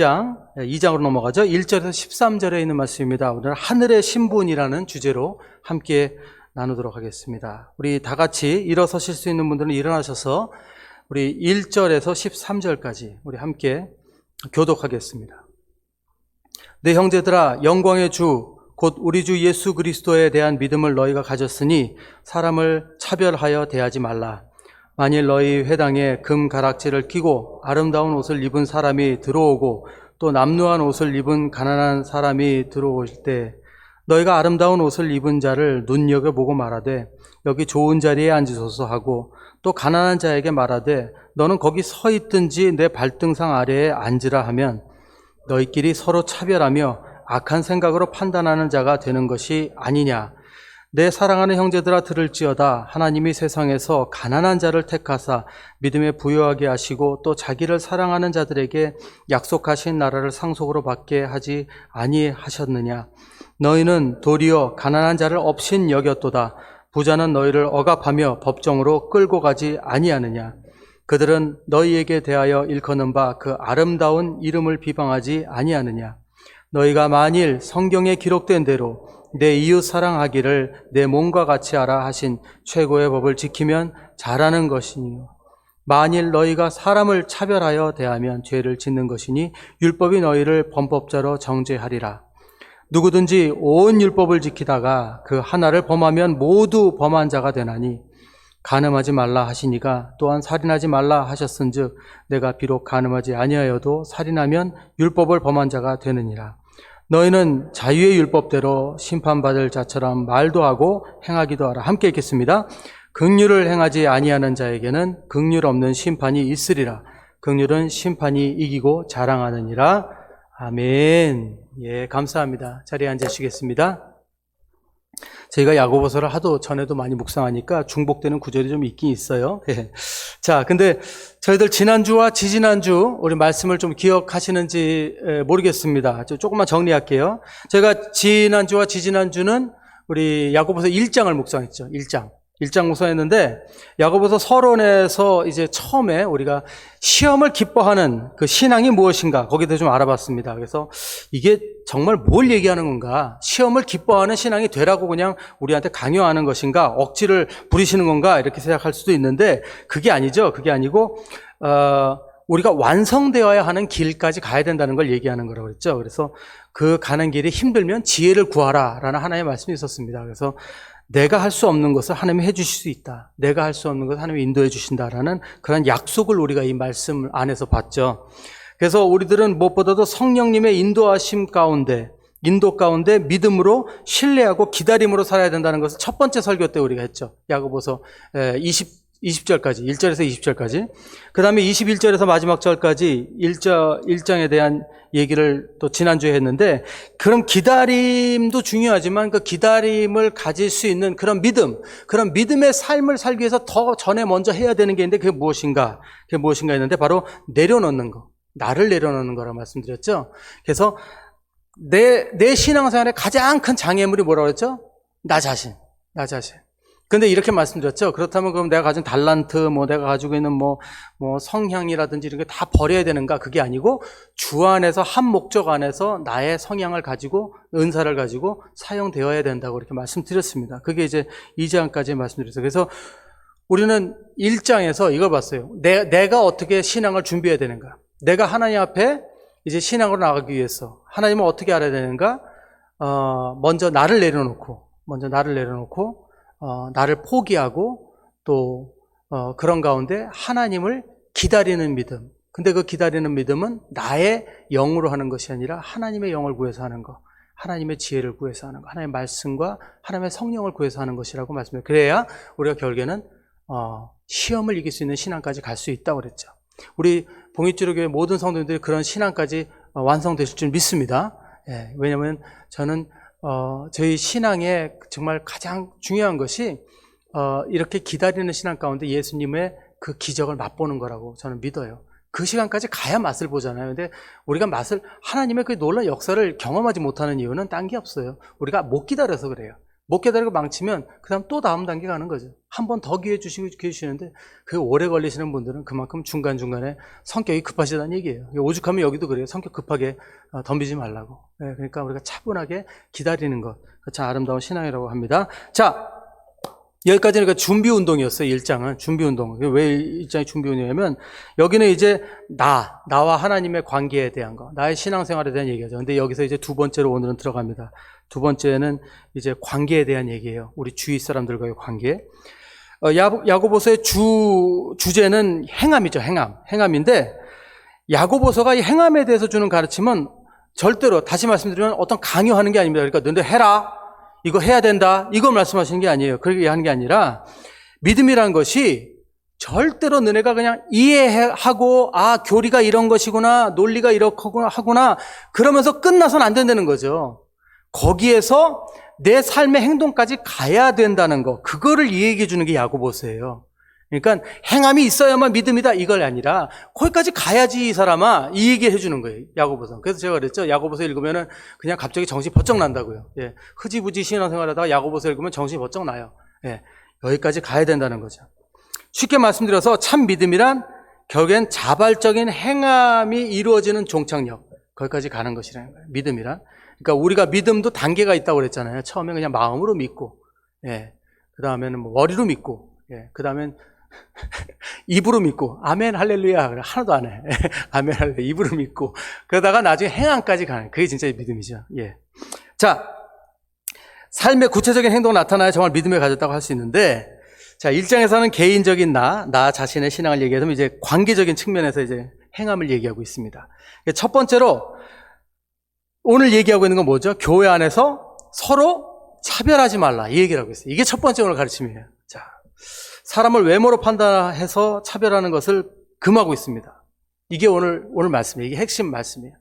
2장으로 넘어가죠. 1절에서 13절에 있는 말씀입니다. 오늘 하늘의 신분이라는 주제로 함께 나누도록 하겠습니다. 우리 다 같이 일어서실 수 있는 분들은 일어나셔서 우리 1절에서 13절까지 우리 함께 교독하겠습니다. 내 형제들아, 영광의 주 곧 우리 주 예수 그리스도에 대한 믿음을 너희가 가졌으니 사람을 차별하여 대하지 말라. 만일 너희 회당에 금 가락지를 끼고 아름다운 옷을 입은 사람이 들어오고 또 남루한 옷을 입은 가난한 사람이 들어올 때 너희가 아름다운 옷을 입은 자를 눈여겨보고 말하되 여기 좋은 자리에 앉으소서 하고 또 가난한 자에게 말하되 너는 거기 서 있든지 내 발등상 아래에 앉으라 하면 너희끼리 서로 차별하며 악한 생각으로 판단하는 자가 되는 것이 아니냐. 내 사랑하는 형제들아, 들을지어다. 하나님이 세상에서 가난한 자를 택하사 믿음에 부요하게 하시고 또 자기를 사랑하는 자들에게 약속하신 나라를 상속으로 받게 하지 아니하셨느냐. 너희는 도리어 가난한 자를 업신 여겼도다. 부자는 너희를 억압하며 법정으로 끌고 가지 아니하느냐. 그들은 너희에게 대하여 일컫는 바 그 아름다운 이름을 비방하지 아니하느냐. 너희가 만일 성경에 기록된 대로 내 이웃 사랑하기를 내 몸과 같이 하라 하신 최고의 법을 지키면 잘하는 것이니요. 만일 너희가 사람을 차별하여 대하면 죄를 짓는 것이니 율법이 너희를 범법자로 정죄하리라. 누구든지 온 율법을 지키다가 그 하나를 범하면 모두 범한 자가 되나니 간음하지 말라 하시니가 또한 살인하지 말라 하셨은즉 내가 비록 간음하지 아니하여도 살인하면 율법을 범한 자가 되느니라. 너희는 자유의 율법대로 심판받을 자처럼 말도 하고 행하기도 하라. 함께 읽겠습니다. 긍휼을 행하지 아니하는 자에게는 긍휼 없는 심판이 있으리라. 긍휼은 심판이 이기고 자랑하느니라. 아멘. 예, 감사합니다. 자리에 앉으시겠습니다. 저희가 야고보서를 하도 전에도 많이 묵상하니까 중복되는 구절이 좀 있긴 있어요. 자, 근데 저희들 지난주와 지지난주 우리 말씀을 좀 기억하시는지 모르겠습니다. 조금만 정리할게요. 저희가 지난주와 지지난주는 우리 야고보서 1장을 묵상했죠. 1장 묵상했는데 야고보서 서론에서 이제 처음에 우리가 시험을 기뻐하는 그 신앙이 무엇인가 거기에 대해서 좀 알아봤습니다. 그래서 이게 정말 뭘 얘기하는 건가? 시험을 기뻐하는 신앙이 되라고 그냥 우리한테 강요하는 것인가? 억지를 부리시는 건가? 이렇게 생각할 수도 있는데 그게 아니죠. 그게 아니고 우리가 완성되어야 하는 길까지 가야 된다는 걸 얘기하는 거라고 그랬죠. 그래서 그 가는 길이 힘들면 지혜를 구하라라는 하나의 말씀이 있었습니다. 그래서 내가 할 수 없는 것을 하나님이 해 주실 수 있다. 내가 할 수 없는 것을 하나님이 인도해 주신다라는 그런 약속을 우리가 이 말씀 안에서 봤죠. 그래서 우리들은 무엇보다도 성령님의 인도하심 가운데, 인도 가운데 믿음으로 신뢰하고 기다림으로 살아야 된다는 것을 첫 번째 설교 때 우리가 했죠. 야고보서 20절까지, 1절에서 20절까지. 그 다음에 21절에서 마지막 절까지 1장에 대한 얘기를 또 지난주에 했는데, 그런 기다림도 중요하지만 그 기다림을 가질 수 있는 그런 믿음, 그런 믿음의 삶을 살기 위해서 더 전에 먼저 해야 되는 게 있는데 그게 무엇인가 했는데 바로 내려놓는 거, 나를 내려놓는 거라고 말씀드렸죠. 그래서 내 신앙생활의 가장 큰 장애물이 뭐라고 했죠? 나 자신. 근데 이렇게 말씀드렸죠. 그렇다면 그럼 내가 가진 달란트, 내가 가지고 있는 성향이라든지 이런 게 다 버려야 되는가? 그게 아니고 주 안에서 한 목적 안에서 나의 성향을 가지고 은사를 가지고 사용되어야 된다고 이렇게 말씀드렸습니다. 그게 이제 2장까지 말씀드렸어요. 그래서 우리는 1장에서 이걸 봤어요. 내가 어떻게 신앙을 준비해야 되는가? 내가 하나님 앞에 이제 신앙으로 나가기 위해서 하나님을 어떻게 알아야 되는가? 먼저 나를 내려놓고 나를 포기하고 또 그런 가운데 하나님을 기다리는 믿음. 근데 그 기다리는 믿음은 나의 영으로 하는 것이 아니라 하나님의 영을 구해서 하는 것, 하나님의 지혜를 구해서 하는 것, 하나님의 말씀과 하나님의 성령을 구해서 하는 것이라고 말씀해요. 그래야 우리가 결국에는 시험을 이길 수 있는 신앙까지 갈 수 있다고 그랬죠. 우리 봉익주로교회 모든 성도님들이 그런 신앙까지 완성되실 줄 믿습니다. 예, 왜냐하면 저는 저희 신앙에 정말 가장 중요한 것이 이렇게 기다리는 신앙 가운데 예수님의 그 기적을 맛보는 거라고 저는 믿어요. 그 시간까지 가야 맛을 보잖아요. 근데 우리가 하나님의 그 놀라운 역사를 경험하지 못하는 이유는 딴 게 없어요. 우리가 못 기다려서 그래요. 못 깨달고 망치면 그 다음 또 다음 단계 가는 거죠. 한 번 더 기회 주시는데 그게 오래 걸리시는 분들은 그만큼 중간중간에 성격이 급하시다는 얘기예요. 오죽하면 여기도 그래요. 성격 급하게 덤비지 말라고. 네, 그러니까 우리가 차분하게 기다리는 것. 참 아름다운 신앙이라고 합니다. 자, 여기까지는 그 준비 운동이었어요. 1장은 준비 운동. 왜 1장이 준비 운동이냐면 여기는 이제 나와 하나님의 관계에 대한 거, 나의 신앙생활에 대한 얘기죠. 근데 여기서 이제 두 번째로 오늘은 들어갑니다. 두 번째는 이제 관계에 대한 얘기예요. 우리 주위 사람들과의 관계. 야고보서의 주제는 행함이죠. 행함인데 야고보서가 이 행함에 대해서 주는 가르침은 절대로 다시 말씀드리면 어떤 강요하는 게 아닙니다. 그러니까 너희들 해라. 이거 해야 된다. 이거 말씀하시는 게 아니에요. 그렇게 하는 게 아니라 믿음이라는 것이 절대로 너네가 그냥 이해하고 교리가 이런 것이구나, 논리가 이렇구나 하구나 그러면서 끝나서는 안 된다는 거죠. 거기에서 내 삶의 행동까지 가야 된다는 거, 그거를 이야기해 주는 게 야고보서예요. 그러니까 행함이 있어야만 믿음이다 이걸 아니라 거기까지 가야지 이 사람아, 이 얘기를 해주는 거예요. 야고보서. 그래서 제가 그랬죠. 야고보서 읽으면은 그냥 갑자기 정신이 번쩍 난다고요. 예. 흐지부지 신앙생활하다가 야고보서 읽으면 정신이 번쩍 나요. 예. 여기까지 가야 된다는 거죠. 쉽게 말씀드려서 참 믿음이란 결국엔 자발적인 행함이 이루어지는 종착역, 거기까지 가는 것이라는 거예요. 믿음이란. 그러니까 우리가 믿음도 단계가 있다고 그랬잖아요. 처음에 그냥 마음으로 믿고, 예. 그 다음에는 뭐 머리로 믿고, 예. 그 다음엔 입으로 믿고, 아멘 할렐루야 그래 하나도 안 해. 아멘 할렐루야 입으로 믿고, 그러다가 나중에 행함까지 가는, 그게 진짜 믿음이죠. 예. 자, 삶의 구체적인 행동이 나타나야 정말 믿음을 가졌다고 할 수 있는데, 자, 1장에서는 개인적인 나 자신의 신앙을 얘기하면 이제 관계적인 측면에서 이제 행함을 얘기하고 있습니다. 첫 번째로 오늘 얘기하고 있는 건 뭐죠? 교회 안에서 서로 차별하지 말라, 이 얘기를 하고 있어요. 이게 첫 번째 오늘 가르침이에요. 자, 사람을 외모로 판단해서 차별하는 것을 금하고 있습니다. 이게 오늘 말씀이에요. 이게 핵심 말씀이에요.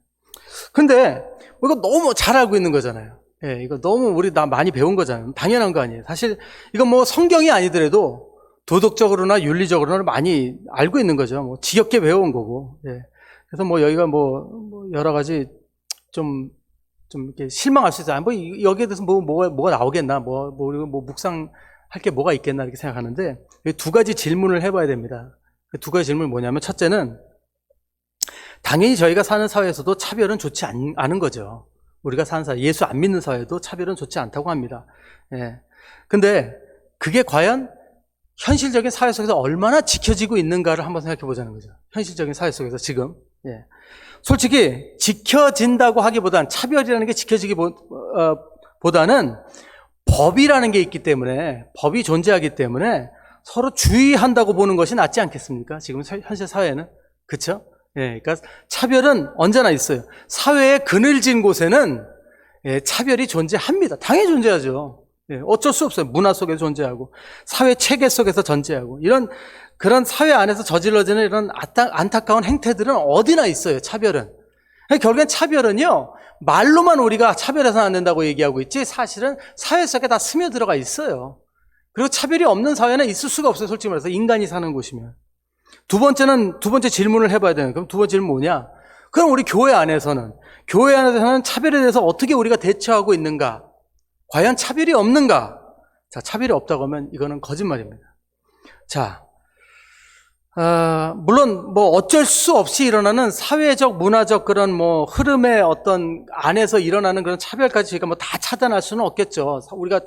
근데 이거 너무 잘 알고 있는 거잖아요. 예, 이거 너무 우리 많이 배운 거잖아요. 당연한 거 아니에요. 사실 이건 뭐 성경이 아니더라도 도덕적으로나 윤리적으로나 많이 알고 있는 거죠. 뭐 지겹게 배운 거고. 예. 그래서 뭐 여기가 뭐 여러 가지 좀 이렇게 실망할 수 있어요. 뭐 여기에 대해서 뭐가 나오겠나, 뭐 묵상할 게 뭐가 있겠나 이렇게 생각하는데, 두 가지 질문을 해봐야 됩니다. 그 두 가지 질문은 뭐냐면, 첫째는 당연히 저희가 사는 사회에서도 차별은 좋지 않은 거죠. 우리가 사는 사회, 예수 안 믿는 사회도 차별은 좋지 않다고 합니다. 예. 근데 그게 과연 현실적인 사회 속에서 얼마나 지켜지고 있는가를 한번 생각해 보자는 거죠. 현실적인 사회 속에서 지금. 예. 솔직히 지켜진다고 하기보단, 차별이라는 게 지켜지기보다는 법이라는 게 있기 때문에, 법이 존재하기 때문에 서로 주의한다고 보는 것이 낫지 않겠습니까? 지금 현실 사회는. 그렇죠? 예, 그러니까 차별은 언제나 있어요. 사회의 그늘진 곳에는 차별이 존재합니다. 당연히 존재하죠. 예, 어쩔 수 없어요. 문화 속에서 존재하고, 사회 체계 속에서 존재하고, 그런 사회 안에서 저질러지는 이런 안타까운 행태들은 어디나 있어요. 차별은. 결국엔 차별은요, 말로만 우리가 차별해서는 안 된다고 얘기하고 있지, 사실은 사회 속에 다 스며들어가 있어요. 그리고 차별이 없는 사회는 있을 수가 없어요. 솔직히 말해서 인간이 사는 곳이면. 두 번째 질문을 해봐야 되는, 그럼 두 번째 질문 뭐냐? 그럼 우리 교회 안에서는 차별에 대해서 어떻게 우리가 대처하고 있는가? 과연 차별이 없는가? 자, 차별이 없다고 하면 이거는 거짓말입니다. 자, 물론 뭐 어쩔 수 없이 일어나는 사회적, 문화적 그런 뭐 흐름의 어떤 안에서 일어나는 그런 차별까지 저희가 뭐 다 차단할 수는 없겠죠. 우리가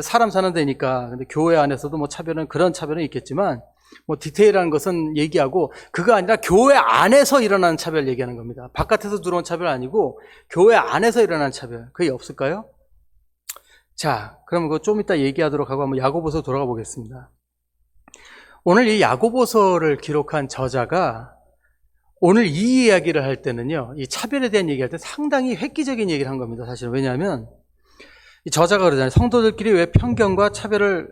사람 사는 데니까. 근데 교회 안에서도 뭐 그런 차별은 있겠지만, 뭐 디테일한 것은 얘기하고, 그거 아니라 교회 안에서 일어나는 차별 얘기하는 겁니다. 바깥에서 들어온 차별 아니고 교회 안에서 일어나는 차별, 그게 없을까요? 자, 그럼 그거 좀 이따 얘기하도록 하고 한번 야고보서 돌아가 보겠습니다. 오늘 이 야고보서를 기록한 저자가 오늘 이 이야기를 할 때는요, 이 차별에 대한 얘기할 때 상당히 획기적인 얘기를 한 겁니다. 사실은. 왜냐하면 이 저자가 그러잖아요. 성도들끼리 왜 편견과 차별을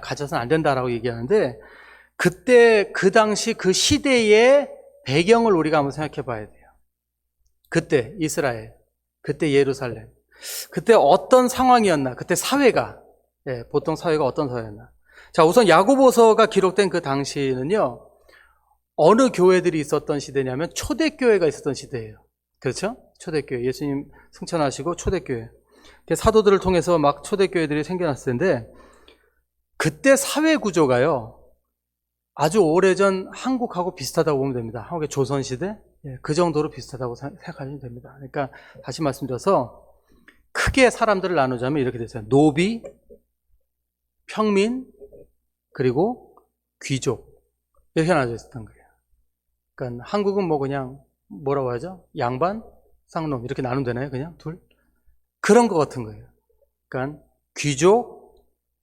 가져서는 안 된다라고 얘기하는데, 그때 그 당시 그 시대의 배경을 우리가 한번 생각해 봐야 돼요. 그때 이스라엘, 그때 예루살렘, 그때 어떤 상황이었나, 그때 사회가, 보통 사회가 어떤 사회였나. 자, 우선 야고보서가 기록된 그 당시는요, 어느 교회들이 있었던 시대냐면 초대교회가 있었던 시대예요. 그렇죠? 초대교회, 예수님 승천하시고 초대교회. 사도들을 통해서 막 초대교회들이 생겨났을 텐데, 그때 사회 구조가요, 아주 오래전 한국하고 비슷하다고 보면 됩니다. 한국의 조선시대? 그 정도로 비슷하다고 생각하시면 됩니다. 그러니까 다시 말씀드려서 크게 사람들을 나누자면 이렇게 됐어요. 노비, 평민, 그리고 귀족. 이렇게 나눠져 있었던 거예요. 그러니까 한국은 뭐 그냥 뭐라고 하죠? 양반, 쌍놈 이렇게 나누면 되나요? 그냥 둘? 그런 것 같은 거예요. 그러니까 귀족,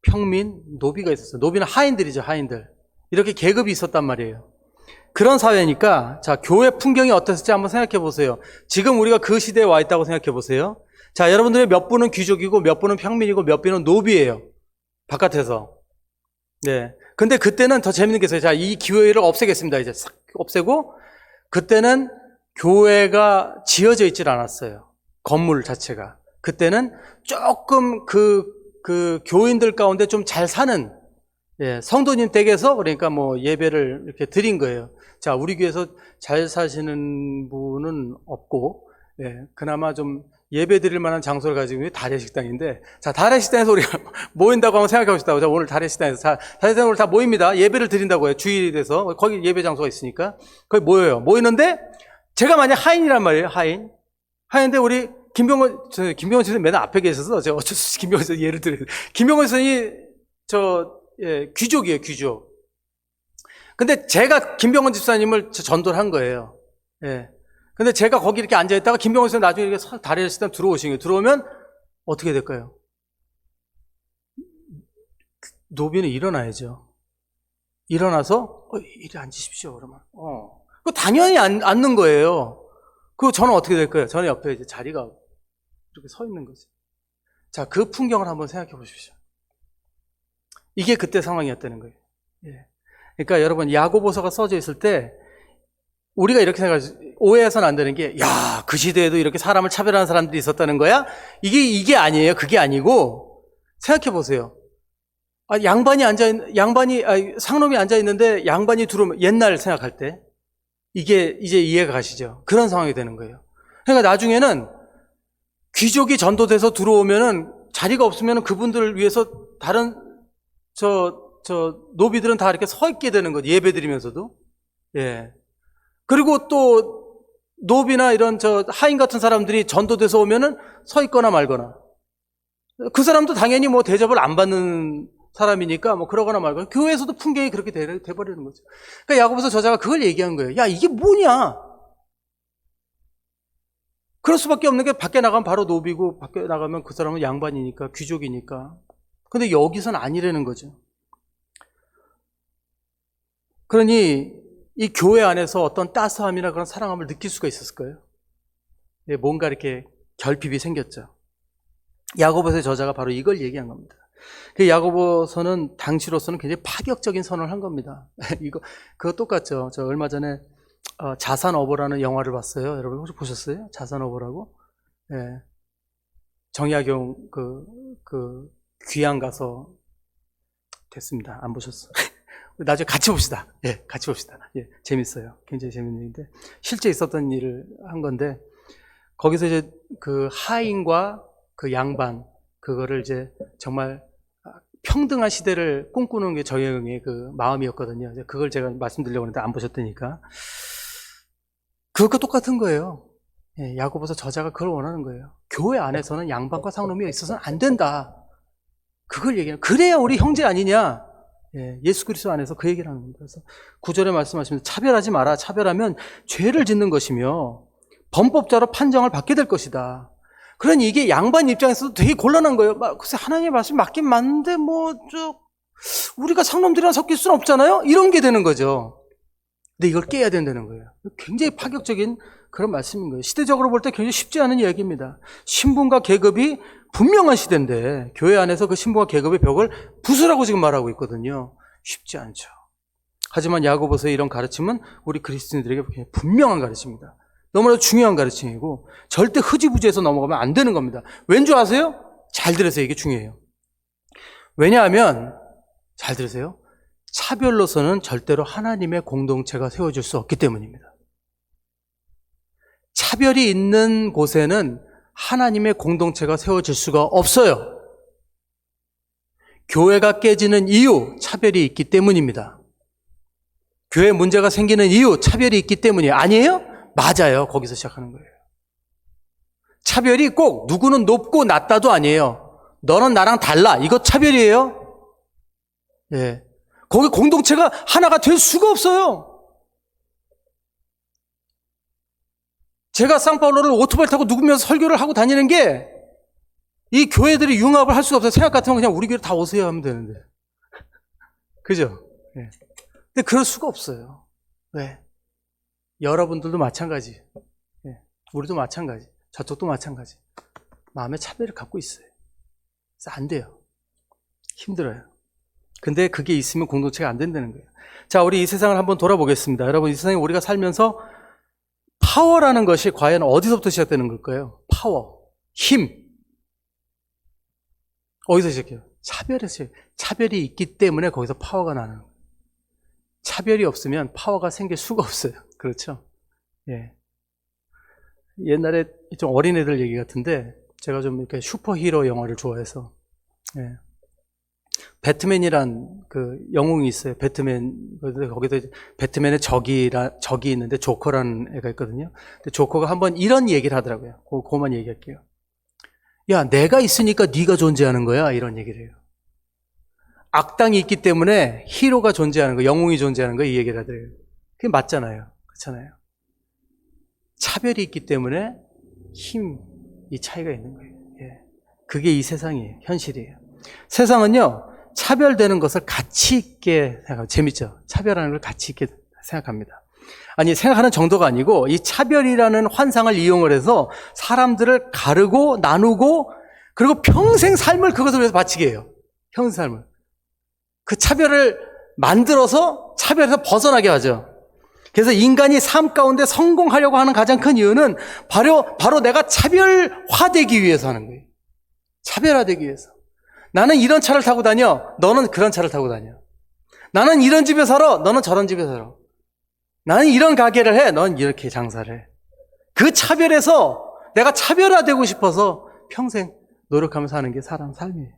평민, 노비가 있었어요. 노비는 하인들이죠, 하인들. 이렇게 계급이 있었단 말이에요. 그런 사회니까, 자, 교회 풍경이 어땠을지 한번 생각해 보세요. 지금 우리가 그 시대에 와 있다고 생각해 보세요. 자, 여러분들의 몇 분은 귀족이고, 몇 분은 평민이고, 몇 분은 노비예요. 바깥에서. 네. 근데 그때는 더 재밌는 게 있어요. 자, 이 교회를 없애겠습니다. 이제 싹 없애고, 그때는 교회가 지어져 있질 않았어요. 건물 자체가. 그때는 조금 그 교인들 가운데 좀 잘 사는, 성도님 댁에서 그러니까 뭐 예배를 이렇게 드린 거예요. 자, 우리 교회에서 잘 사시는 분은 없고, 그나마 좀 예배 드릴 만한 장소를 가지고 있는 다래식당인데, 자, 다래식당에서 우리가 모인다고 한번 생각해 봅시다. 자, 오늘 다래식당에서, 다래식당 오늘 다 모입니다. 예배를 드린다고 해요. 주일이 돼서. 거기 예배 장소가 있으니까. 거기 모여요. 모이는데, 제가 만약 하인이란 말이에요. 하인인데 우리 김병원 선생님 맨날 앞에 계셔서 제가 어쩔 수 없이 김병원 선생님 예를 들어요. 김병원 선생님이 귀족이에요, 귀족. 근데 제가 김병원 집사님을 전도를 한 거예요. 근데 제가 거기 이렇게 앉아있다가 김병원 선생님 나중에 이렇게 다리를 들어오신 거예요. 들어오면 어떻게 될까요? 노비는 일어나야죠. 일어나서, 이리 앉으십시오, 그러면. 그 당연히 앉는 거예요. 그리고 저는 어떻게 될까요? 저는 옆에 이제 자리가 이렇게 서 있는 거죠. 자, 그 풍경을 한번 생각해 보십시오. 이게 그때 상황이었다는 거예요. 그러니까 여러분, 야고보서가 써져 있을 때 우리가 이렇게 생각하죠. 오해해서는 안 되는 게, 야, 그 시대에도 이렇게 사람을 차별하는 사람들이 있었다는 거야? 이게 아니에요. 그게 아니고, 생각해 보세요. 상놈이 앉아있는데 양반이 들어오면, 옛날 생각할 때, 이게 이제 이해가 가시죠? 그런 상황이 되는 거예요. 그러니까 나중에는 귀족이 전도돼서 들어오면은 자리가 없으면은 그분들을 위해서 다른, 노비들은 다 이렇게 서 있게 되는 거죠. 예배 드리면서도. 그리고 또, 노비나 이런 하인 같은 사람들이 전도돼서 오면은 서 있거나 말거나. 그 사람도 당연히 뭐 대접을 안 받는 사람이니까 뭐 그러거나 말거나. 교회에서도 풍경이 그렇게 돼버리는 거죠. 그러니까 야고보서 저자가 그걸 얘기한 거예요. 야, 이게 뭐냐? 그럴 수밖에 없는 게 밖에 나가면 바로 노비고, 밖에 나가면 그 사람은 양반이니까, 귀족이니까. 근데 여기서는 아니라는 거죠. 그러니 이 교회 안에서 어떤 따스함이나 그런 사랑함을 느낄 수가 있었을까요? 뭔가 이렇게 결핍이 생겼죠. 야고보서의 저자가 바로 이걸 얘기한 겁니다. 그 야고보서는 당시로서는 굉장히 파격적인 선언을 한 겁니다. 그거 똑같죠. 저 얼마 전에 자산어보라는 영화를 봤어요. 여러분 혹시 보셨어요? 자산어보라고? 정약용 귀양 가서 됐습니다. 안 보셨어? 나중에 같이 봅시다. 같이 봅시다. 재밌어요. 굉장히 재밌는 일인데 실제 있었던 일을 한 건데 거기서 이제 그 하인과 그 양반 그거를 이제 정말 평등한 시대를 꿈꾸는 게 정약용의 그 마음이었거든요. 그걸 제가 말씀드리려고 했는데 안 보셨다니까. 그것과 똑같은 거예요. 야고보서 저자가 그걸 원하는 거예요. 교회 안에서는 양반과 상놈이 있어서는 안 된다. 그걸 얘기해요. 그래야 우리 형제 아니냐. 예수 그리스도 안에서 그 얘기를 하는 겁니다. 그래서 9절에 말씀하시면 차별하지 마라. 차별하면 죄를 짓는 것이며 범법자로 판정을 받게 될 것이다. 그러니 이게 양반 입장에서도 되게 곤란한 거예요. 글쎄 하나님의 말씀이 맞긴 맞는데 우리가 상놈들이랑 섞일 수는 없잖아요. 이런 게 되는 거죠. 근데 이걸 깨야 된다는 거예요. 굉장히 파격적인 그런 말씀인 거예요. 시대적으로 볼 때 굉장히 쉽지 않은 이야기입니다. 신분과 계급이 분명한 시대인데 교회 안에서 그 신분과 계급의 벽을 부수라고 지금 말하고 있거든요. 쉽지 않죠. 하지만 야고보서의 이런 가르침은 우리 그리스도인들에게 분명한 가르침입니다. 너무나도 중요한 가르침이고 절대 흐지부지해서 넘어가면 안 되는 겁니다. 왠 줄 아세요? 잘 들으세요. 이게 중요해요. 왜냐하면 잘 들으세요. 차별로서는 절대로 하나님의 공동체가 세워질 수 없기 때문입니다. 차별이 있는 곳에는 하나님의 공동체가 세워질 수가 없어요. 교회가 깨지는 이유, 차별이 있기 때문입니다. 교회 문제가 생기는 이유, 차별이 있기 때문이에요. 아니에요? 맞아요. 거기서 시작하는 거예요. 차별이 꼭 누구는 높고 낮다도 아니에요. 너는 나랑 달라. 이거 차별이에요. 예. 거기 공동체가 하나가 될 수가 없어요. 제가 상파울로를 오토바이 타고 누구면서 설교를 하고 다니는 게 이 교회들이 융합을 할 수가 없어요. 생각 같으면 그냥 우리 교회 다 오세요 하면 되는데. 그죠? 예. 근데 그럴 수가 없어요. 왜? 여러분들도 마찬가지. 예. 우리도 마찬가지. 저쪽도 마찬가지. 마음의 차별을 갖고 있어요. 그래서 안 돼요. 힘들어요. 근데 그게 있으면 공동체가 안 된다는 거예요. 자, 우리 이 세상을 한번 돌아보겠습니다. 여러분, 이 세상에 우리가 살면서 파워라는 것이 과연 어디서부터 시작되는 걸까요? 파워, 힘. 어디서 시작해요? 차별에서 시작해요. 차별이 있기 때문에 거기서 파워가 나는 거예요. 차별이 없으면 파워가 생길 수가 없어요. 그렇죠? 예. 옛날에 좀 어린애들 얘기 같은데 제가 좀 이렇게 슈퍼히로 영화를 좋아해서 예. 배트맨이란 그 영웅이 있어요. 배트맨. 거기서 배트맨의 적이 있는데 조커라는 애가 있거든요. 근데 조커가 한번 이런 얘기를 하더라고요. 그거만 얘기할게요. 야, 내가 있으니까 네가 존재하는 거야. 이런 얘기를 해요. 악당이 있기 때문에 히로가 존재하는 거, 영웅이 존재하는 거, 이 얘기를 하더래요. 그게 맞잖아요. 그렇잖아요. 차별이 있기 때문에 이 차이가 있는 거예요. 예. 그게 이 세상이에요. 현실이에요. 세상은요, 차별되는 것을 가치 있게 생각합니다. 재밌죠? 차별하는 걸 가치 있게 생각합니다. 아니, 생각하는 정도가 아니고 이 차별이라는 환상을 이용을 해서 사람들을 가르고 나누고 그리고 평생 삶을 그것을 위해서 바치게 해요. 평생 삶을. 그 차별을 만들어서 차별에서 벗어나게 하죠. 그래서 인간이 삶 가운데 성공하려고 하는 가장 큰 이유는 바로 내가 차별화되기 위해서 하는 거예요. 차별화되기 위해서. 나는 이런 차를 타고 다녀. 너는 그런 차를 타고 다녀. 나는 이런 집에 살아. 너는 저런 집에 살아. 나는 이런 가게를 해. 넌 이렇게 장사를 해. 그 차별에서 내가 차별화되고 싶어서 평생 노력하면서 사는 게 사람 삶이에요.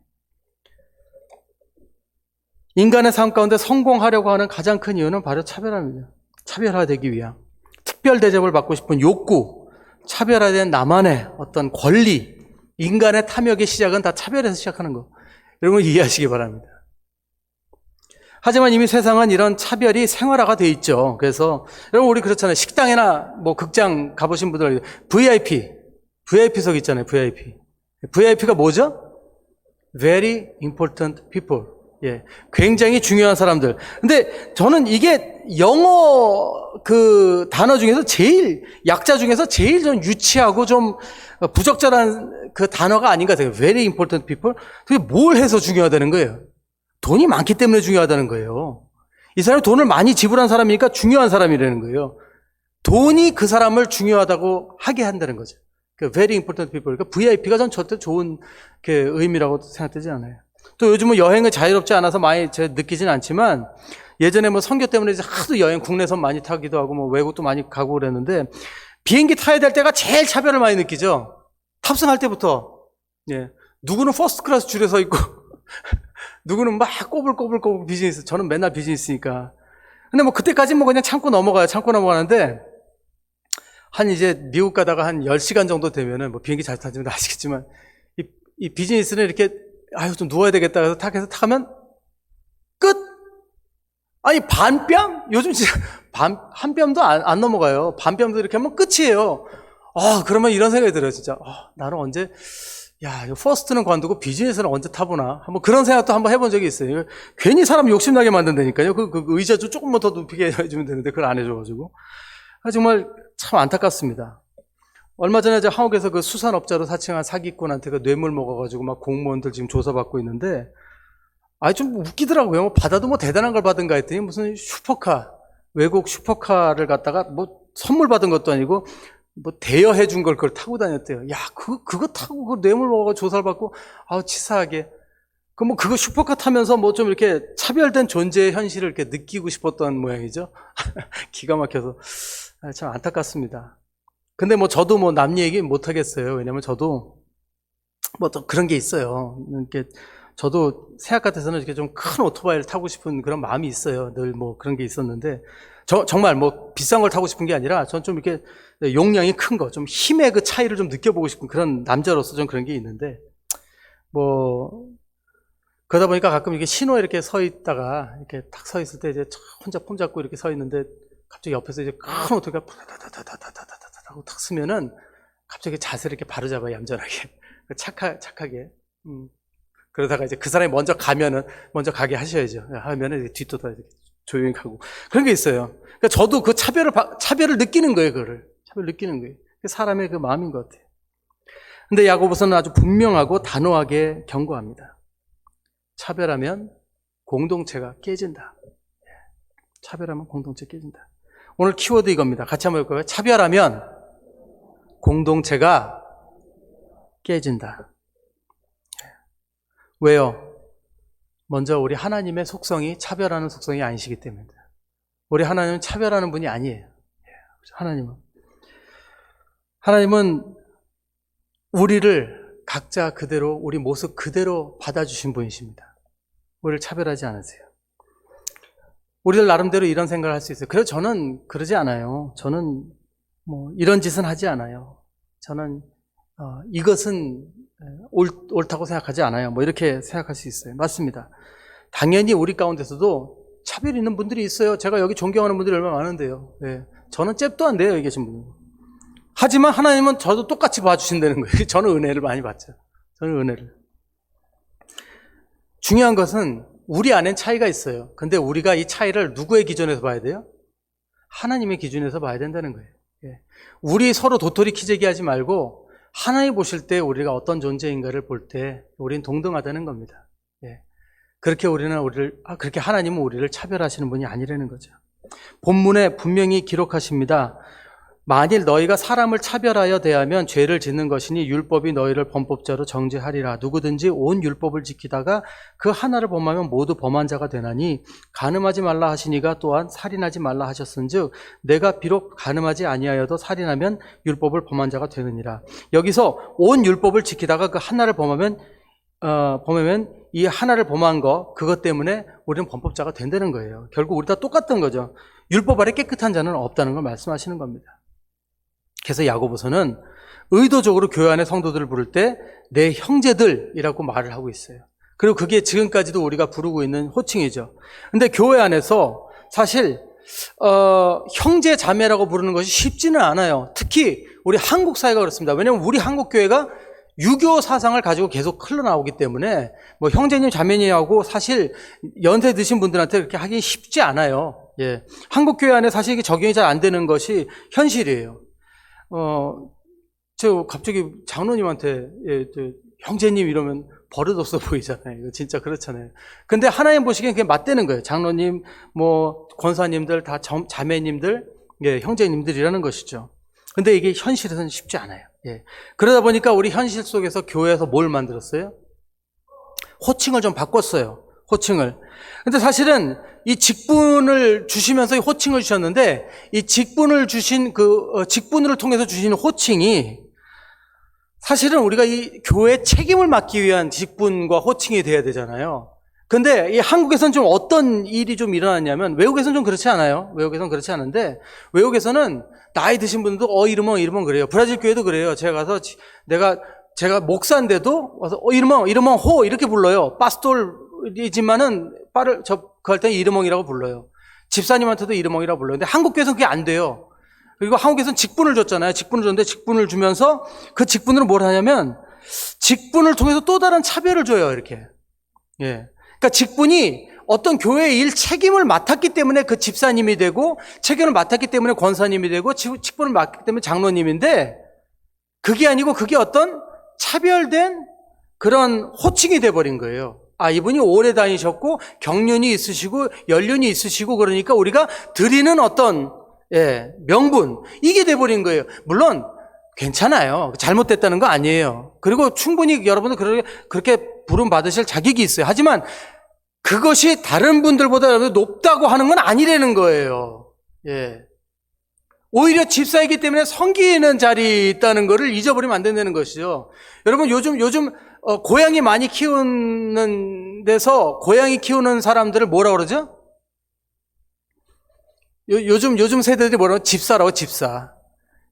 인간의 삶 가운데 성공하려고 하는 가장 큰 이유는 바로 차별화입니다. 차별화되기 위한. 특별 대접을 받고 싶은 욕구, 차별화된 나만의 어떤 권리, 인간의 탐욕의 시작은 다 차별에서 시작하는 거. 여러분 이해하시기 바랍니다. 하지만 이미 세상은 이런 차별이 생활화가 돼 있죠. 그래서 여러분 우리 그렇잖아요. 식당이나 뭐 극장 가보신 분들 VIP석 있잖아요. VIP가 뭐죠? Very important people. 예, 굉장히 중요한 사람들. 근데 저는 이게 영어 그 단어 중에서 약자 중에서 제일 좀 유치하고 좀 부적절한 그 단어가 아닌가 생각해요. Very important people. 그게 뭘 해서 중요하다는 거예요? 돈이 많기 때문에 중요하다는 거예요. 이 사람이 돈을 많이 지불한 사람이니까 중요한 사람이라는 거예요. 돈이 그 사람을 중요하다고 하게 한다는 거죠. 그 very important people. 그러니까 VIP가 전 절대 좋은 그 의미라고 생각되지 않아요. 또 요즘은 여행을 자유롭지 않아서 많이 제가 느끼진 않지만 예전에 뭐 선교 때문에 이제 하도 여행 국내선 많이 타기도 하고 뭐 외국도 많이 가고 그랬는데 비행기 타야 될 때가 제일 차별을 많이 느끼죠. 탑승할 때부터. 예. 누구는 퍼스트 클래스 줄에 서 있고 누구는 막 꼬불꼬불 비즈니스. 저는 맨날 비즈니스니까. 근데 뭐 그때까지 뭐 그냥 참고 넘어가는데 한 이제 미국 가다가 한 10시간 정도 되면은 뭐 비행기 잘 타시면 아시겠지만 이 비즈니스는 이렇게 아유 좀 누워야 되겠다 해서 타면 끝. 아니 반뼘? 요즘 진짜 한 뼘도 안 넘어가요. 반뼘도 이렇게 하면 끝이에요. 그러면 이런 생각이 들어요. 진짜 나는 언제 이거 퍼스트는 관두고 비즈니스는 언제 타보나 한번 그런 생각도 한번 해본 적이 있어요. 괜히 사람 욕심나게 만든다니까요. 그 의자 좀 조금만 더 높이게 해주면 되는데 그걸 안 해줘가지고 정말 참 안타깝습니다. 얼마 전에 한국에서 그 수산업자로 사칭한 사기꾼한테 그 뇌물 먹어가지고 막 공무원들 지금 조사받고 있는데 좀 웃기더라고요. 뭐 받아도 뭐 대단한 걸 받은가 했더니 무슨 슈퍼카, 외국 슈퍼카를 갖다가 뭐 선물 받은 것도 아니고 뭐 대여해 준 걸 그걸 타고 다녔대요. 그거 타고 그 뇌물 먹어서 조사를 받고 치사하게. 그거 슈퍼카 타면서 뭐 좀 이렇게 차별된 존재의 현실을 이렇게 느끼고 싶었던 모양이죠. 기가 막혀서 참 안타깝습니다. 근데 뭐 저도 뭐 남 얘기 못 하겠어요. 왜냐면 저도 뭐 또 그런 게 있어요. 이렇게 저도 새학 같아서는 이렇게 좀 큰 오토바이를 타고 싶은 그런 마음이 있어요. 늘 뭐 그런 게 있었는데, 정말 뭐 비싼 걸 타고 싶은 게 아니라 전 좀 이렇게 용량이 큰 거, 좀 힘의 그 차이를 좀 느껴보고 싶은 그런 남자로서 좀 그런 게 있는데, 뭐 그러다 보니까 가끔 이렇게 신호에 이렇게 서 있다가 이렇게 탁 서 있을 때 이제 혼자 폼 잡고 이렇게 서 있는데 갑자기 옆에서 이제 큰 오토바이가 다다다다다다다다다 하고 탁 쓰면은 갑자기 자세를 이렇게 바로 잡아요. 얌전하게. 착하게. 그러다가 이제 그 사람이 먼저 먼저 가게 하셔야죠. 하면은 뒷도다 조용히 가고. 그런 게 있어요. 그러니까 저도 그 차별을 느끼는 거예요, 차별을 느끼는 거예요. 사람의 그 마음인 것 같아요. 근데 야고보서는 아주 분명하고 단호하게 경고합니다. 차별하면 공동체가 깨진다. 차별하면 공동체 깨진다. 오늘 키워드 이겁니다. 같이 한번 볼까요? 차별하면 공동체가 깨진다. 왜요? 먼저 우리 하나님의 속성이 차별하는 속성이 아니시기 때문입니다. 우리 하나님은 차별하는 분이 아니에요. 하나님은 우리를 각자 그대로, 우리 모습 그대로 받아주신 분이십니다. 우리를 차별하지 않으세요. 우리들 나름대로 이런 생각을 할 수 있어요. 그래서 저는 그러지 않아요. 저는 뭐 이런 짓은 하지 않아요. 저는 이것은 옳다고 생각하지 않아요. 뭐 이렇게 생각할 수 있어요. 맞습니다. 당연히 우리 가운데서도 차별 있는 분들이 있어요. 제가 여기 존경하는 분들이 얼마나 많은데요. 네. 저는 잽도 안 돼요, 여기 계신 분은. 하지만 하나님은 저도 똑같이 봐주신다는 거예요. 저는 은혜를 많이 받죠. 저는 은혜를. 중요한 것은 우리 안엔 차이가 있어요. 근데 우리가 이 차이를 누구의 기준에서 봐야 돼요? 하나님의 기준에서 봐야 된다는 거예요. 예. 우리 서로 도토리 키재기 하지 말고 하나님 보실 때 우리가 어떤 존재인가를 볼 때 우리는 동등하다는 겁니다. 예. 그렇게 그렇게 하나님은 우리를 차별하시는 분이 아니라는 거죠. 본문에 분명히 기록하십니다. 만일 너희가 사람을 차별하여 대하면 죄를 짓는 것이니 율법이 너희를 범법자로 정죄하리라. 누구든지 온 율법을 지키다가 그 하나를 범하면 모두 범한 자가 되나니 간음하지 말라 하시니가 또한 살인하지 말라 하셨은즉 내가 비록 간음하지 아니하여도 살인하면 율법을 범한 자가 되느니라. 여기서 온 율법을 지키다가 그 하나를 범하면 이 하나를 범한 그것 때문에 우리는 범법자가 된다는 거예요. 결국 우리 다 똑같은 거죠. 율법 아래 깨끗한 자는 없다는 걸 말씀하시는 겁니다. 그래서 야고보서는 의도적으로 교회 안에 성도들을 부를 때 내 형제들이라고 말을 하고 있어요. 그리고 그게 지금까지도 우리가 부르고 있는 호칭이죠. 근데 교회 안에서 사실 형제 자매라고 부르는 것이 쉽지는 않아요. 특히 우리 한국 사회가 그렇습니다. 왜냐하면 우리 한국 교회가 유교 사상을 가지고 계속 흘러나오기 때문에 뭐 형제님 자매님하고 사실 연세 드신 분들한테 그렇게 하기 쉽지 않아요. 예. 한국 교회 안에 사실 이게 적용이 잘 안 되는 것이 현실이에요. 저 갑자기 장로님한테 형제님 이러면 버릇없어 보이잖아요. 이거 진짜 그렇잖아요. 근데 하나님 보시기엔 그게 맞대는 거예요. 장로님, 뭐 권사님들 다 자매님들, 예, 형제님들이라는 것이죠. 근데 이게 현실에서는 쉽지 않아요. 예. 그러다 보니까 우리 현실 속에서 교회에서 뭘 만들었어요? 호칭을 좀 바꿨어요. 호칭을. 근데 사실은 이 직분을 주시면서 이 호칭을 주셨는데 이 직분을 주신 직분을 통해서 주신 호칭이 사실은 우리가 이 교회 책임을 맡기 위한 직분과 호칭이 돼야 되잖아요. 근데 이 한국에서는 좀 어떤 일이 좀 일어났냐면 외국에서는 좀 그렇지 않아요. 외국에서는 그렇지 않은데 외국에서는 나이 드신 분들도 이름은 그래요. 브라질 교회도 그래요. 제가 가서 제가 목사인데도 와서 이름은 호 이렇게 불러요. 파스톨이지만은 그 할 때 이름엉이라고 불러요. 집사님한테도 이름엉이라고 불러요. 근데 한국 교회에서는 그게 안 돼요. 그리고 한국에서는 직분을 줬잖아요. 직분을 줬는데 직분을 주면서 그 직분으로 뭘 하냐면 직분을 통해서 또 다른 차별을 줘요. 이렇게. 예. 그러니까 직분이 어떤 교회의 일 책임을 맡았기 때문에 그 집사님이 되고 책임을 맡았기 때문에 권사님이 되고 직분을 맡기 때문에 장로님인데 그게 아니고 그게 어떤 차별된 그런 호칭이 돼버린 거예요. 이분이 오래 다니셨고 경륜이 있으시고 연륜이 있으시고 그러니까 우리가 드리는 어떤 명분 이게 돼버린 거예요. 물론 괜찮아요. 잘못됐다는 거 아니에요. 그리고 충분히 여러분들 그렇게 부름 받으실 자격이 있어요. 하지만 그것이 다른 분들보다 높다고 하는 건 아니라는 거예요. 예. 오히려 집사이기 때문에 섬기는 자리에 있다는 것을 잊어버리면 안 된다는 것이죠. 여러분 요즘 고양이 많이 키우는 데서 고양이 키우는 사람들을 뭐라 그러죠? 요즘 세대들이 뭐라고? 집사라고, 집사.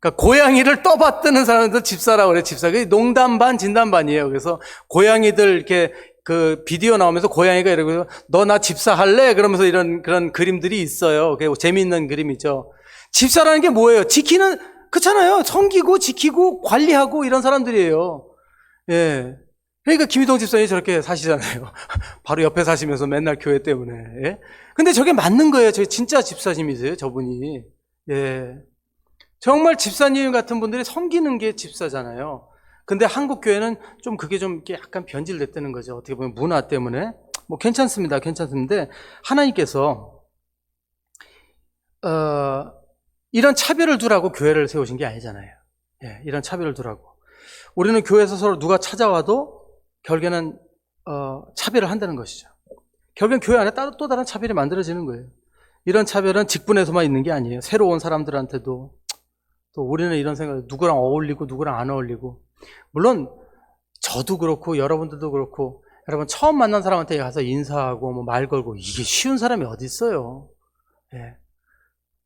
그러니까 고양이를 떠받드는 사람들 집사라고 그래요, 집사. 그게 농담 반, 진담 반이에요. 그래서 고양이들 이렇게 그 비디오 나오면서 고양이가 이러고, 너 나 집사할래? 그러면서 그런 그림들이 있어요. 그게 재미있는 그림이죠. 집사라는 게 뭐예요? 지키는, 그렇잖아요. 섬기고, 지키고, 관리하고 이런 사람들이에요. 예. 그러니까 김희동 집사님이 저렇게 사시잖아요. 바로 옆에 사시면서 맨날 교회 때문에. 예? 근데 저게 맞는 거예요. 저게 진짜 집사님이세요, 저분이. 예. 정말 집사님 같은 분들이 섬기는 게 집사잖아요. 근데 한국 교회는 좀 그게 좀 약간 변질됐다는 거죠. 어떻게 보면 문화 때문에. 뭐 괜찮습니다. 괜찮습니다. 하나님께서 이런 차별을 두라고 교회를 세우신 게 아니잖아요. 예, 이런 차별을 두라고. 우리는 교회에서 서로 누가 찾아와도 결국에는 차별을 한다는 것이죠. 결국엔 교회 안에 또 다른 차별이 만들어지는 거예요. 이런 차별은 직분에서만 있는 게 아니에요. 새로 온 사람들한테도. 또 우리는 이런 생각, 누구랑 어울리고 누구랑 안 어울리고. 물론 저도 그렇고 여러분들도 그렇고, 여러분 처음 만난 사람한테 가서 인사하고 뭐 말 걸고 이게 쉬운 사람이 어디 있어요. 예.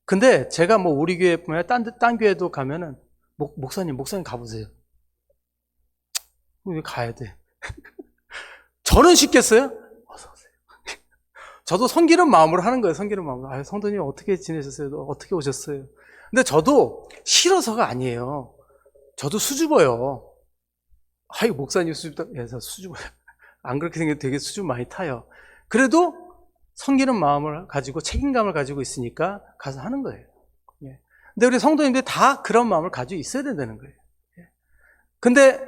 근데 제가 뭐 우리 교회뿐만 아니라 딴 교회도 가면은 목사님 가보세요. 왜 가야 돼? 저는 쉽겠어요? 어서 오세요. 저도 섬기는 마음으로 하는 거예요. 섬기는 마음으로. 아유, 성도님 어떻게 지내셨어요? 어떻게 오셨어요? 근데 저도 싫어서가 아니에요. 저도 수줍어요. 아유, 목사님 수줍다. 수줍어요. 안 그렇게 생겨도 되게 수줍 많이 타요. 그래도 섬기는 마음을 가지고 책임감을 가지고 있으니까 가서 하는 거예요. 예. 근데 우리 성도님들이 다 그런 마음을 가지고 있어야 된다는 거예요. 예. 근데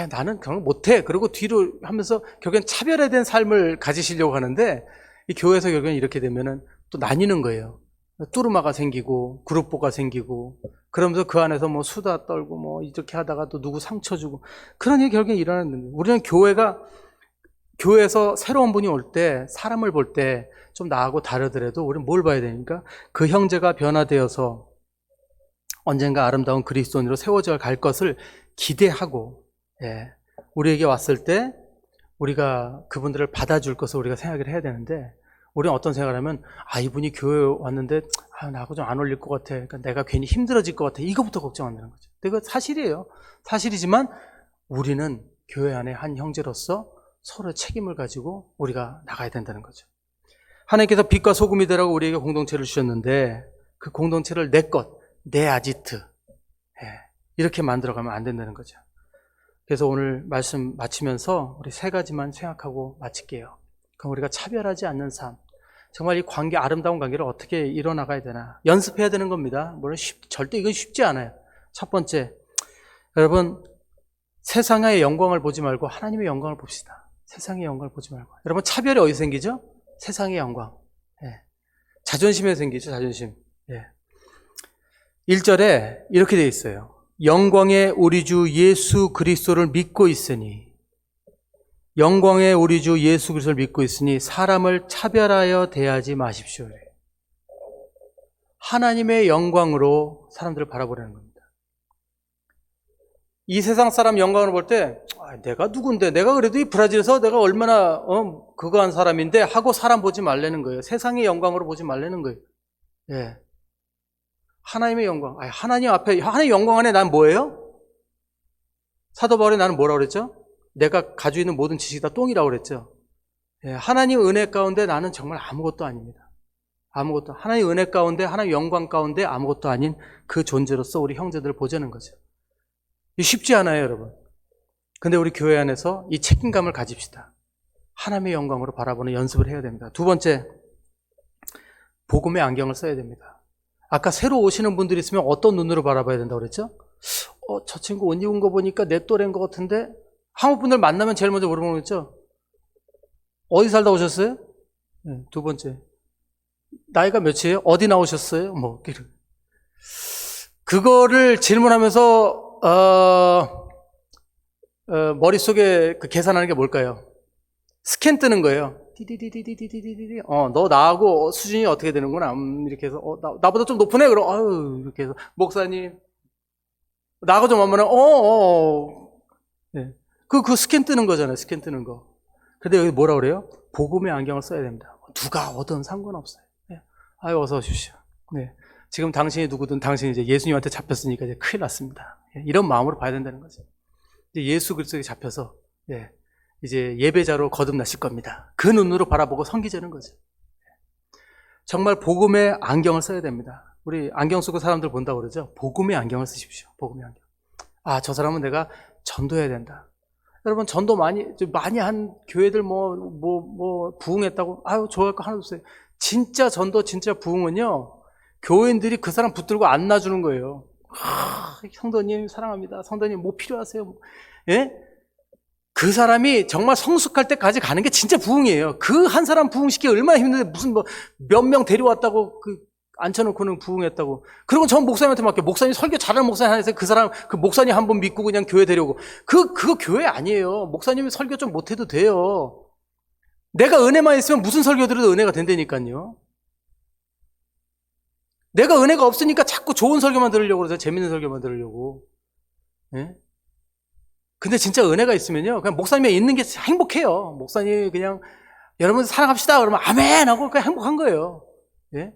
나는 그런 거 못해. 그리고 뒤로 하면서 결국엔 차별화된 삶을 가지시려고 하는데 이 교회에서 결국엔 이렇게 되면은 또 나뉘는 거예요. 뚜루마가 생기고 그룹보가 생기고 그러면서 그 안에서 뭐 수다 떨고 뭐 이렇게 하다가 또 누구 상처 주고 그런 일이 결국엔 일어나는 거예요. 우리는 교회에서 새로운 분이 올 때 사람을 볼 때 좀 나하고 다르더라도 우리는 뭘 봐야 되니까 그 형제가 변화되어서 언젠가 아름다운 그리스도인으로 세워져 갈 것을 기대하고 예, 우리에게 왔을 때 우리가 그분들을 받아줄 것을 우리가 생각을 해야 되는데 우리는 어떤 생각을 하면 이분이 교회에 왔는데 나하고 좀 안 어울릴 것 같아. 그러니까 내가 괜히 힘들어질 것 같아. 이거부터 걱정한다는 거죠. 그거 사실이에요. 사실이지만 우리는 교회 안에 한 형제로서 서로 책임을 가지고 우리가 나가야 된다는 거죠. 하나님께서 빛과 소금이 되라고 우리에게 공동체를 주셨는데 그 공동체를 내 것, 내 아지트 이렇게 만들어가면 안 된다는 거죠. 그래서 오늘 말씀 마치면서 우리 세 가지만 생각하고 마칠게요. 그럼 우리가 차별하지 않는 삶, 정말 이 관계, 아름다운 관계를 어떻게 이뤄나가야 되나 연습해야 되는 겁니다. 물론 절대 이건 쉽지 않아요. 첫 번째, 여러분 세상의 영광을 보지 말고 하나님의 영광을 봅시다. 세상의 영광을 보지 말고. 여러분 차별이 어디서 생기죠? 세상의 영광. 예. 자존심에 생기죠. 자존심. 예. 1절에 이렇게 되어 있어요. 영광의 우리 주 예수 그리스도를 믿고 있으니 영광의 우리 주 예수 그리스도를 믿고 있으니 사람을 차별하여 대하지 마십시오. 하나님의 영광으로 사람들을 바라보라는 겁니다. 이 세상 사람 영광을 볼 때 내가 누군데 내가 그래도 이 브라질에서 내가 얼마나 그거 한 사람인데 하고 사람 보지 말라는 거예요. 세상의 영광으로 보지 말라는 거예요. 예. 하나님의 영광. 하나님 앞에 하나님의 영광 안에 난 뭐예요? 사도 바울이 나는 뭐라고 그랬죠? 내가 가지고 있는 모든 지식이 다 똥이라고 그랬죠. 예. 하나님 은혜 가운데 나는 정말 아무것도 아닙니다. 아무것도. 하나님 은혜 가운데 하나님 영광 가운데 아무것도 아닌 그 존재로서 우리 형제들을 보자는 거죠. 쉽지 않아요, 여러분. 근데 우리 교회 안에서 이 책임감을 가집시다. 하나님의 영광으로 바라보는 연습을 해야 됩니다. 두 번째, 복음의 안경을 써야 됩니다. 아까 새로 오시는 분들이 있으면 어떤 눈으로 바라봐야 된다고 그랬죠? 저 친구 옷 입은 거 보니까 내 또래인 것 같은데? 한국 분들 만나면 제일 먼저 물어보는 거죠? 어디 살다 오셨어요? 네, 두 번째, 나이가 몇이에요? 어디 나오셨어요? 그거를 질문하면서 머릿속에 그 계산하는 게 뭘까요? 스캔 뜨는 거예요. 디디디디디디디디. 너 나하고 수준이 어떻게 되는구나. 이렇게 해서, 나보다 좀 높으네? 그럼, 아유, 이렇게 해서, 목사님, 나하고 좀 하면은, 네. 그 스캔 뜨는 거잖아요. 스캔 뜨는 거. 근데 여기 뭐라 그래요? 복음의 안경을 써야 됩니다. 누가 오든 상관없어요. 네. 아유, 어서 오십시오. 네. 지금 당신이 누구든 당신이 이제 예수님한테 잡혔으니까 이제 큰일 났습니다. 이런 마음으로 봐야 된다는 거죠. 이제 예수 그리스도에 잡혀서, 예. 이제 예배자로 거듭나실 겁니다. 그 눈으로 바라보고 섬기자는 거죠. 정말 복음의 안경을 써야 됩니다. 우리 안경 쓰고 사람들 본다고 그러죠. 복음의 안경을 쓰십시오. 복음의 안경. 저 사람은 내가 전도해야 된다. 여러분, 전도 많이 한 교회들 부흥했다고, 좋아할 거 하나도 없어요. 진짜 전도, 진짜 부흥은요, 교인들이 그 사람 붙들고 안 놔주는 거예요. 성도님 사랑합니다. 성도님 뭐 필요하세요? 예? 그 사람이 정말 성숙할 때까지 가는 게 진짜 부흥이에요. 그 한 사람 부흥시키기 얼마나 힘든데 무슨 몇 명 데려왔다고 앉혀놓고는 부흥했다고. 그리고 전 목사님한테 맡겨. 목사님 설교 잘하는 목사님 하나 있어요. 그 목사님 한 번 믿고 그냥 교회 데려오고. 그거 교회 아니에요. 목사님이 설교 좀 못해도 돼요. 내가 은혜만 있으면 무슨 설교 들어도 은혜가 된다니까요. 내가 은혜가 없으니까 자꾸 좋은 설교만 들으려고 그러죠. 재밌는 설교만 들으려고. 예? 근데 진짜 은혜가 있으면요, 그냥 목사님이 있는 게 행복해요. 목사님이 그냥, 여러분 사랑합시다. 그러면 아멘! 하고 그냥 행복한 거예요. 예?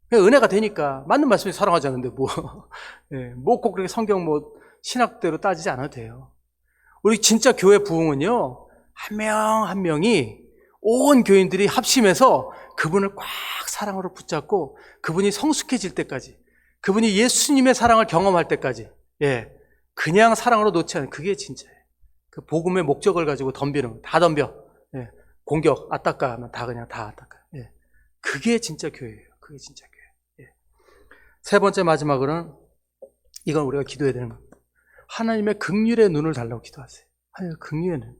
그냥 은혜가 되니까. 맞는 말씀이 사랑하지 않는데 예, 꼭 그렇게 성경 신학대로 따지지 않아도 돼요. 우리 진짜 교회 부흥은요, 한 명 한 명이 온 교인들이 합심해서 그분을 꽉 사랑으로 붙잡고 그분이 성숙해질 때까지, 그분이 예수님의 사랑을 경험할 때까지, 예. 그냥 사랑으로 놓지 않는, 그게 진짜예요. 그 복음의 목적을 가지고 덤비는 거. 다 덤벼. 예. 공격, 아따까 하면 다 아따까. 예. 그게 진짜 교회예요. 그게 진짜 교회. 예. 세 번째 마지막으로는 이건 우리가 기도해야 되는 겁니다. 하나님의 긍휼의 눈을 달라고 기도하세요. 하나님의 긍휼의 눈.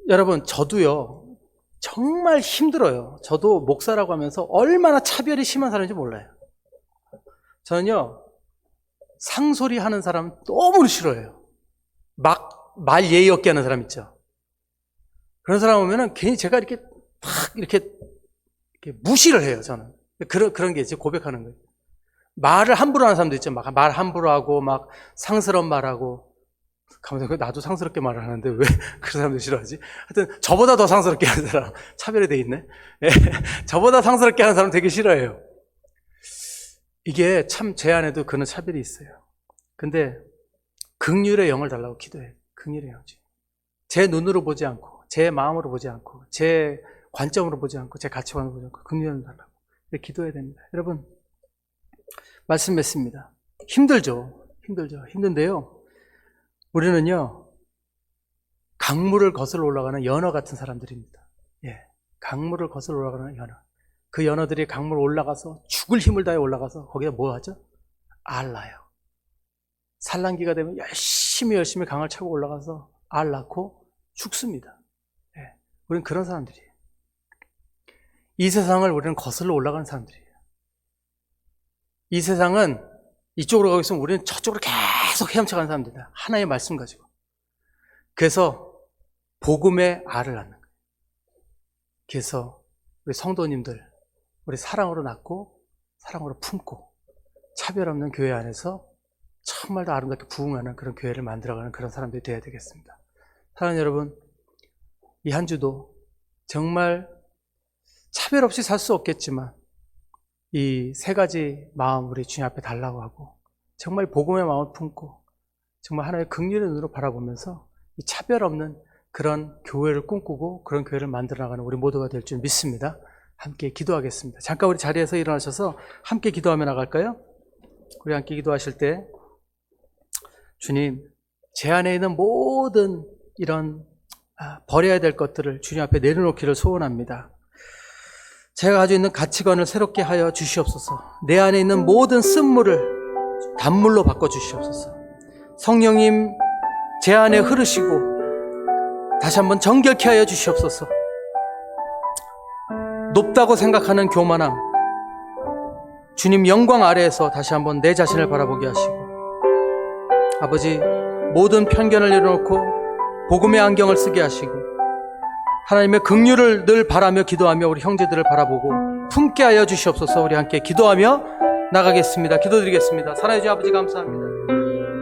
여러분, 저도요, 정말 힘들어요. 저도 목사라고 하면서 얼마나 차별이 심한 사람인지 몰라요. 저는요, 상소리 하는 사람 너무 싫어해요. 말 예의 없게 하는 사람 있죠. 그런 사람 오면은 괜히 제가 이렇게 무시를 해요, 저는. 그런 게 이제 고백하는 거예요. 말을 함부로 하는 사람도 있죠. 말 함부로 하고, 상스러운 말하고. 가만히 나도 상스럽게 말을 하는데 왜 그런 사람들 싫어하지? 하여튼, 저보다 더 상스럽게 하는 사람, 차별이 돼 있네. 예, 저보다 상스럽게 하는 사람 되게 싫어해요. 이게 참 제 안에도 그런 차별이 있어요. 근데 긍휼의 영을 달라고 기도해요. 긍휼의 영이지. 제 눈으로 보지 않고, 제 마음으로 보지 않고, 제 관점으로 보지 않고, 제 가치관으로 보지 않고 긍휼을 달라고 기도해야 됩니다. 여러분, 말씀 맺습니다. 힘들죠. 힘든데요. 우리는요, 강물을 거슬러 올라가는 연어 같은 사람들입니다. 예, 강물을 거슬러 올라가는 연어. 그 연어들이 강물 올라가서 죽을 힘을 다해 올라가서 거기다 뭐 하죠? 알 낳아요. 산란기가 되면 열심히 강을 차고 올라가서 알 낳고 죽습니다. 예, 우리는 그런 사람들이에요. 이 세상을 우리는 거슬러 올라가는 사람들이에요. 이 세상은 이쪽으로 가고 있으면 우리는 저쪽으로 계속 헤엄쳐가는 사람들이다. 하나의 말씀 가지고. 그래서 복음의 알을 낳는 거예요. 그래서 우리 성도님들, 우리 사랑으로 낳고 사랑으로 품고 차별 없는 교회 안에서 정말 더 아름답게 부흥하는 그런 교회를 만들어가는 그런 사람들이 되어야 되겠습니다. 사랑하는 여러분, 이 한 주도 정말 차별 없이 살 수 없겠지만 이 세 가지 마음 우리 주님 앞에 달라고 하고 정말 복음의 마음을 품고 정말 하나의 긍휼의 눈으로 바라보면서 이 차별 없는 그런 교회를 꿈꾸고 그런 교회를 만들어 나가는 우리 모두가 될 줄 믿습니다. 함께 기도하겠습니다. 잠깐 우리 자리에서 일어나셔서 함께 기도하며 나갈까요? 우리 함께 기도하실 때 주님, 제 안에 있는 모든 이런 버려야 될 것들을 주님 앞에 내려놓기를 소원합니다. 제가 가지고 있는 가치관을 새롭게 하여 주시옵소서. 내 안에 있는 모든 쓴물을 단물로 바꿔주시옵소서. 성령님, 제 안에 흐르시고 다시 한번 정결케 하여 주시옵소서. 높다고 생각하는 교만함, 주님 영광 아래에서 다시 한번 내 자신을 바라보게 하시고, 아버지, 모든 편견을 내려놓고 복음의 안경을 쓰게 하시고 하나님의 긍휼을 늘 바라며 기도하며 우리 형제들을 바라보고 품게 하여 주시옵소서. 우리 함께 기도하며 나가겠습니다. 기도드리겠습니다. 사랑해 주신 아버지 감사합니다.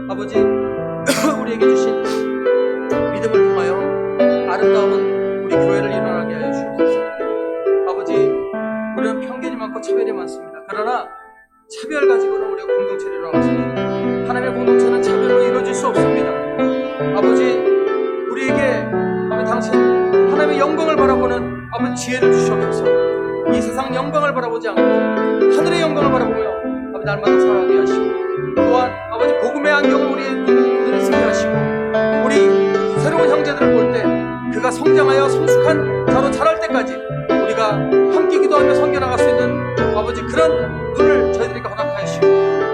아버지 우리에게 주신 믿음을 통하여 아름다운 우리 교회를 일어나게 하여 주옵소서. 아버지 우리는 편견이 많고 차별이 많습니다. 그러나 차별 가지고는 우리가 공동체를 일어나겠습니다. 하나님의 공동체는 차별로 이루어질 수 없습니다. 아버지 우리에게 아버지 당신 하나님의 영광을 바라보는 아버지 지혜를 주시옵소서. 이 세상 영광을 바라보지 않고 하늘의 영광을 바라보며 아버지 날마다 살아가게 하시고, 또한 아버지 복음의 안경을 우리의 눈에 쓰게 하시고, 우리 새로운 형제들을 볼 때 그가 성장하여 성숙한 자로 자랄 때까지 우리가 함께 기도하며 섬겨나갈 수 있는 아버지 그런 눈을 저희들에게 허락하시고,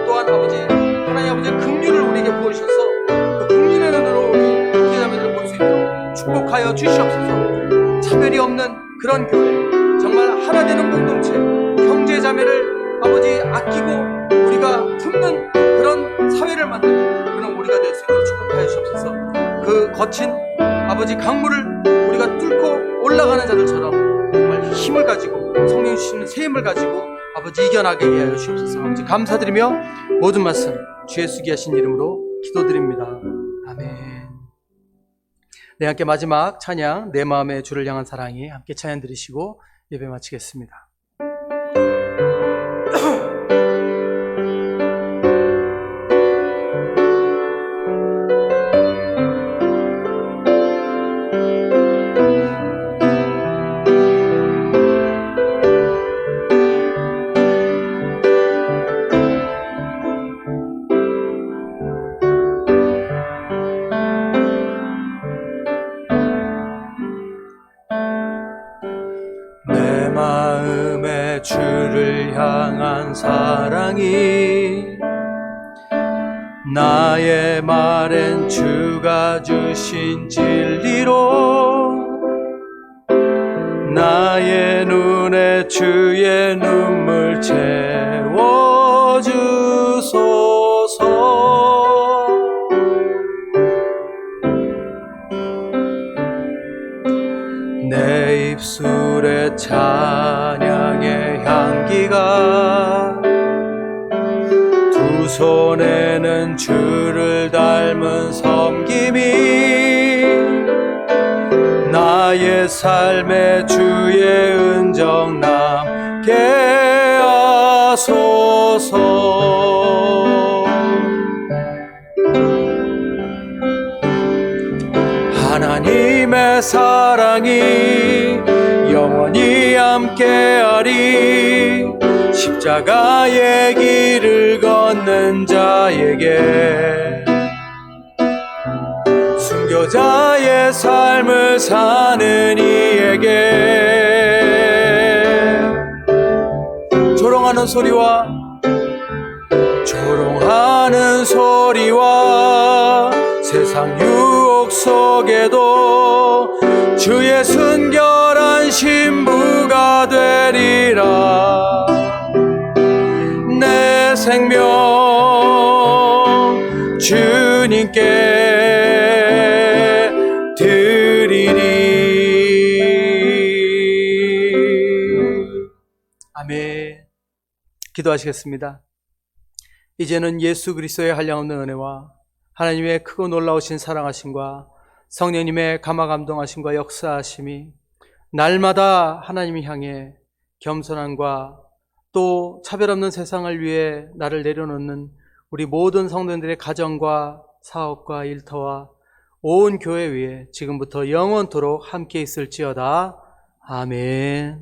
또한 아버지 하나님 아버지의 긍휼을 우리에게 부어주셔서 그 긍휼의 눈으로 우리 형제자매들을 볼 수 있도록 축복하여 주시옵소서. 차별이 없는 그런 교회, 정말 하나 되는 공동체, 형제자매를 아버지 아끼고 우리가 품는 그런 사회를 만드는 그런 우리가 될 수 있도록 축복하여 주시옵소서. 그 거친 아버지 강물을 우리가 뚫고 올라가는 자들처럼 정말 힘을 가지고 성령 주시는 새 힘을 가지고 아버지 이겨나게 하여 주시옵소서. 아버지 감사드리며 모든 말씀 주 예수 귀하신 이름으로 기도드립니다. 아멘. 네, 함께 마지막 찬양 내 마음의 주를 향한 사랑이 함께 찬양 드리시고 예배 마치겠습니다. 주를 향한 사랑이 나의 말엔 주가 주신 진리로 나의 눈에 주의 눈물 채워주소서. 내 입술에 찬양의 향기가 두 손에는 주를 닮은 섬김이 나의 삶에 주의 은정 남게 하소서. 하나님의 사랑이 영원히 함께하리. 십자가의 길을 걷는 자에게 순교자의 삶을 사는 이에게 조롱하는 소리와 세상 유혹 속에도 주의 순결한 신부가 되리라. 내 생명 주님께 드리리. 아멘. 기도하시겠습니다. 이제는 예수 그리스도의 한량없는 은혜와 하나님의 크고 놀라우신 사랑하심과 성령님의 감화감동하심과 역사하심이 날마다 하나님을 향해 겸손함과 또 차별 없는 세상을 위해 나를 내려놓는 우리 모든 성도들의 가정과 사업과 일터와 온 교회 위에 지금부터 영원토록 함께 있을지어다. 아멘.